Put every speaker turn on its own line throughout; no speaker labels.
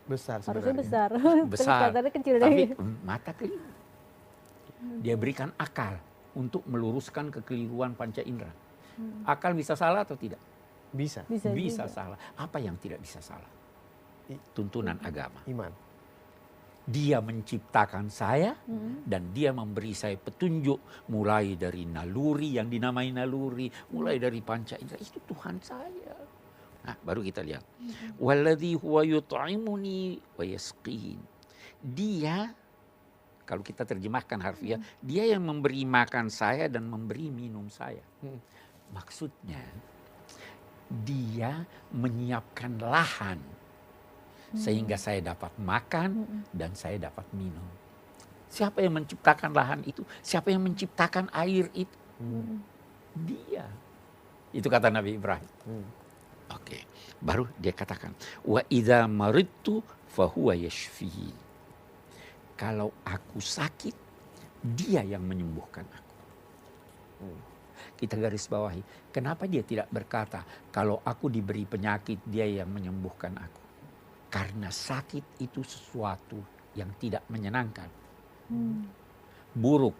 Besar
Harusnya
sebenarnya.
besar.
Besar.
Kelihatannya kecil
Tapi
deh.
mata keliru. Dia berikan akal untuk meluruskan kekeliruan panca indera. Akal bisa salah atau tidak?
Bisa.
Bisa juga.
salah. Apa yang tidak bisa salah? Tuntunan agama.
Iman.
Dia menciptakan saya dan dia memberi saya petunjuk mulai dari naluri yang dinamai naluri, mulai dari panca indera. Itu Tuhan saya. Nah, baru kita lihat. Walladzi huwa yut'imuni wa yasqin. Dia, kalau kita terjemahkan harfiah, dia yang memberi makan saya dan memberi minum saya. Maksudnya, dia menyiapkan lahan sehingga saya dapat makan dan saya dapat minum. Siapa yang menciptakan lahan itu? Siapa yang menciptakan air itu? Dia. Itu kata Nabi Ibrahim. Oke, baru dia katakan, wa idza maridtu fahuwa yashfi. Kalau aku sakit, dia yang menyembuhkan aku. Kita garis bawahi, kenapa dia tidak berkata, kalau aku diberi penyakit, dia yang menyembuhkan aku. Karena sakit itu sesuatu yang tidak menyenangkan. Buruk.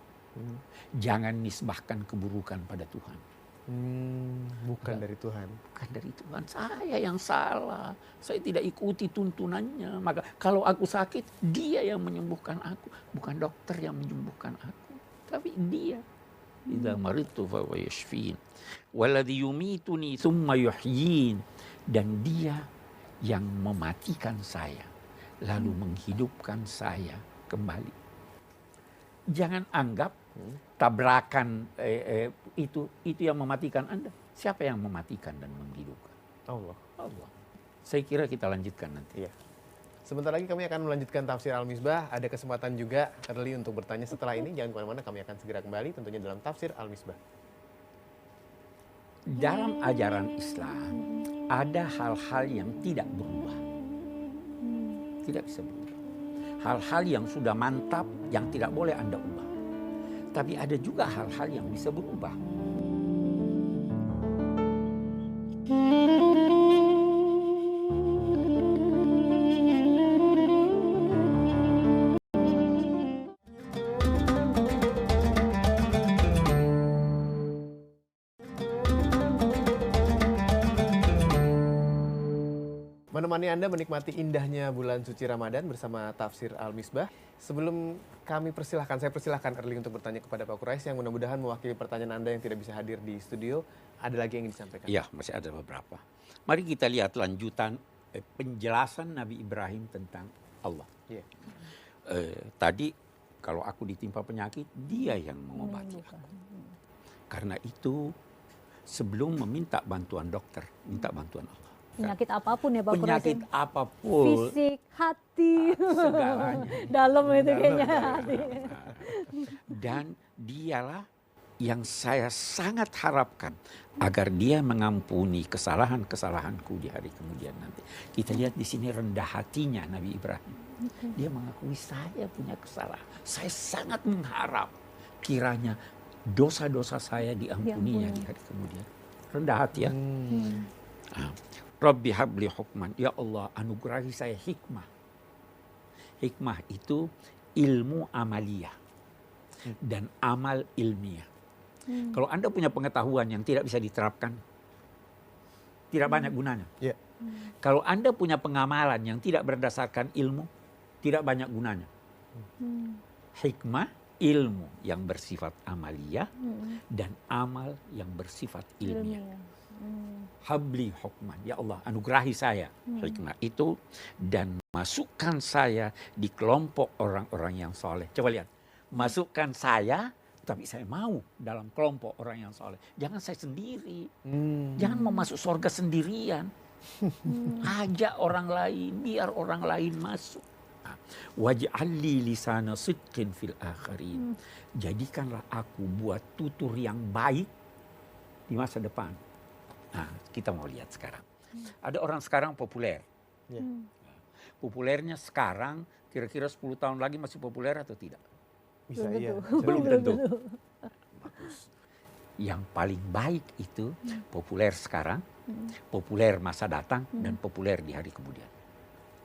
Jangan nisbahkan keburukan pada Tuhan.
Bukan dari Tuhan.
Bukan dari Tuhan, saya yang salah. Saya tidak ikuti tuntunannya. Maka kalau aku sakit, dia yang menyembuhkan aku. Bukan dokter yang menyembuhkan aku. Tapi dia. Idza maridtu fa huwa yashfin. Walladzi yumituni tsumma yuhyin. Dan dia yang mematikan saya. Lalu menghidupkan saya kembali. Jangan anggap tabrakan itu yang mematikan Anda. Siapa yang mematikan dan menghidupkan?
Allah.
Saya kira kita lanjutkan nanti.
Iya. Sebentar lagi kami akan melanjutkan tafsir Al-Misbah. Ada kesempatan juga early untuk bertanya setelah ini. Jangan kemana-mana, kami akan segera kembali tentunya dalam tafsir Al-Misbah.
Dalam ajaran Islam ada hal-hal yang tidak berubah. Tidak bisa berubah. Hal-hal yang sudah mantap yang tidak boleh Anda ubah. Tapi ada juga hal-hal yang bisa berubah.
Menemani Anda menikmati indahnya bulan suci Ramadan bersama Tafsir Al-Misbah. Sebelum saya persilahkan Erli untuk bertanya kepada Pak Quraisy yang mudah-mudahan mewakili pertanyaan Anda yang tidak bisa hadir di studio. Ada lagi yang ingin disampaikan?
Ya, masih ada beberapa. Mari kita lihat lanjutan penjelasan Nabi Ibrahim tentang Allah.
Iya.
Tadi kalau aku ditimpa penyakit, dia yang mengobati aku. Karena itu sebelum meminta bantuan dokter, minta bantuan Allah.
Penyakit apapun ya Pak Quraisy.
Penyakit apapun.
Fisik, hati,
segalanya.
dalam itu kayaknya.
Dan dialah yang saya sangat harapkan agar dia mengampuni kesalahan-kesalahanku di hari kemudian nanti. Kita lihat di sini rendah hatinya Nabi Ibrahim. Dia mengakui saya punya kesalahan. Saya sangat mengharap kiranya dosa-dosa saya diampuninya di hari kemudian. Rendah hati ya. Rabbi habli hukman. Ya Allah, anugerahi saya hikmah. Hikmah itu ilmu amaliyah dan amal ilmiah. Kalau Anda punya pengetahuan yang tidak bisa diterapkan, tidak banyak gunanya.
Yeah.
Kalau Anda punya pengamalan yang tidak berdasarkan ilmu, tidak banyak gunanya. Hikmah, ilmu yang bersifat amaliyah dan amal yang bersifat ilmiah. Habli hukman, ya Allah anugerahi saya hikmah itu dan masukkan saya di kelompok orang-orang yang soleh. Coba lihat, masukkan saya, tapi saya mau dalam kelompok orang yang soleh. Jangan saya sendiri, jangan mau masuk surga sendirian. Ajak orang lain, biar orang lain masuk. Waj'alli lisana sidqin fil akhirin. Jadikanlah aku buat tutur yang baik di masa depan. Nah, kita mau lihat sekarang. Ada orang sekarang populer. Populernya sekarang, kira-kira 10 tahun lagi masih populer atau tidak?
Bisa iya.
Belum tentu. Bagus. Yang paling baik itu populer sekarang, populer masa datang, dan populer di hari kemudian.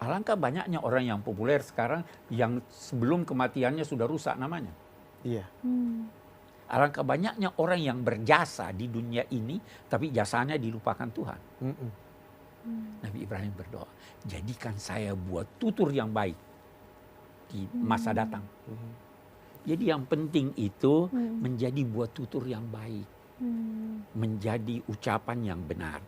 Alangkah banyaknya orang yang populer sekarang yang sebelum kematiannya sudah rusak namanya.
Iya.
Alangkah banyaknya orang yang berjasa di dunia ini, tapi jasanya dilupakan Tuhan.
Mm-mm.
Nabi Ibrahim berdoa, jadikan saya buat tutur yang baik di masa datang. Jadi yang penting itu menjadi buat tutur yang baik. Menjadi ucapan yang benar.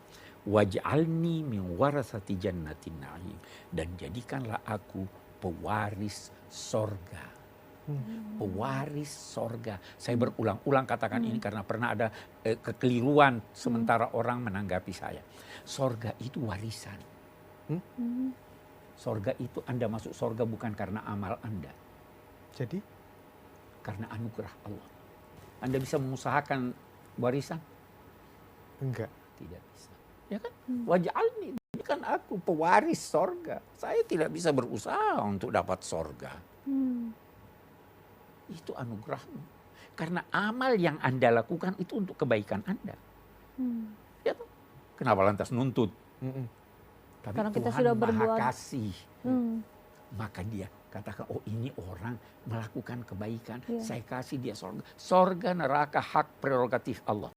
Waj'alni min warasati jannatin na'im. Dan jadikanlah aku pewaris sorga. Pewaris sorga. Saya berulang-ulang katakan ini karena pernah ada kekeliruan sementara orang menanggapi saya. Sorga itu warisan. Sorga itu Anda masuk sorga bukan karena amal Anda.
Jadi?
Karena anugerah Allah. Anda bisa mengusahakan warisan?
Enggak.
Tidak bisa. Ya kan? Waj'alni, jadikan aku pewaris sorga. Saya tidak bisa berusaha untuk dapat sorga. Itu anugerahmu. Karena amal yang Anda lakukan itu untuk kebaikan Anda. Ya toh? Kenapa lantas nuntut? Tapi
Karena kita
Tuhan
sudah
Maha
berbuat.
Kasih. Maka dia katakan, oh ini orang melakukan kebaikan. Saya kasih dia sorga. Sorga neraka hak prerogatif Allah.